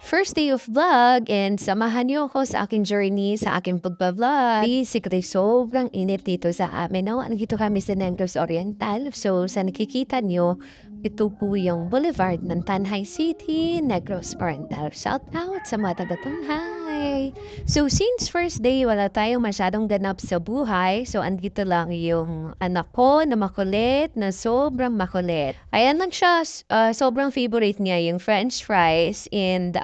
first day of vlog and samahan niyo ako sa aking journey sa aking pagbablog. Basically, sobrang init dito sa amin. No? Andito kami sa Negros Oriental. So, sa nakikita niyo, ito po yung boulevard ng Tanay City, Negros Oriental. Shout out sa mga taga-Tanay! So, since first day, wala tayong masyadong ganap sa buhay. So, andito lang yung anak ko na makulit, na sobrang makulit. Ayan lang siya, sobrang favorite niya yung french fries and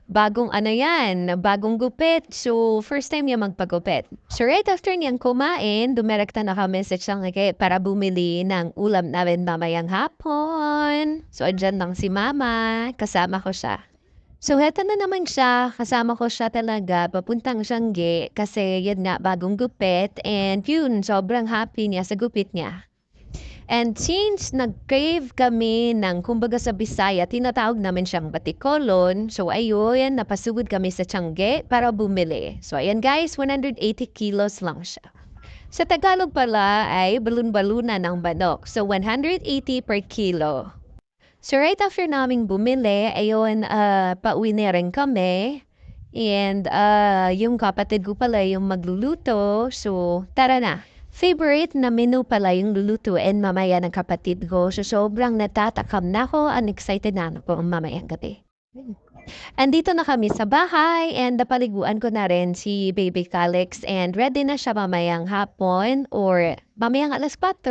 bagong ano yan, bagong gupit. So, first time niya magpagupit. So, right after niyang kumain, dumirekta na kami sa Tiangge para bumili ng ulam namin mamayang hapon. So, andyan lang si mama, kasama ko siya. So, heto na naman siya. Kasama ko siya talaga papuntang Tiangge kasi yun nga, bagong gupit. And yun, sobrang happy niya sa gupit niya. And since nag-crave kami ng kumbaga sa Bisaya, tinatawag namin siyang batikolon. So ayun, napasugod kami sa Tiangge para bumili. So ayan guys, 180 kilos lang siya. Sa Tagalog pala ay balon-balunan ng manok. So 180 per kilo. So right after naming bumili, ayun, pauwi na rin kami. And yung kapatid ko pala yung magluluto. So tara na. Favorite na menu pala yung lulutuin mamaya ng kapatid ko. So sobrang natatakam na ako and excited na ako mamayang gabi. Andito na kami sa bahay and napaliguan ko na rin si Baby Calix and ready na siya mamayang hapon or mamayang alas 4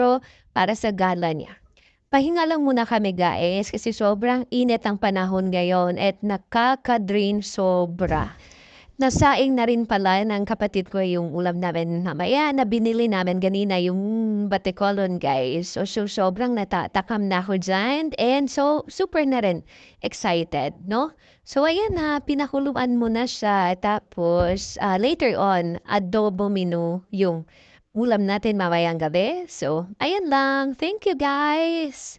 para sa gala niya. Pahinga lang muna kami guys kasi sobrang init ang panahon ngayon at nakaka-drain sobra. Nasaing na rin pala ng kapatid ko yung ulam namin mamaya na binili namin ganina yung batikolon guys. So sobrang natatakam na ako dyan and so super na rin excited, no? So ayan na, pinakuluan mo na siya tapos later on, adobo menu yung ulam natin mamayang gabi. So ayan lang, thank you guys!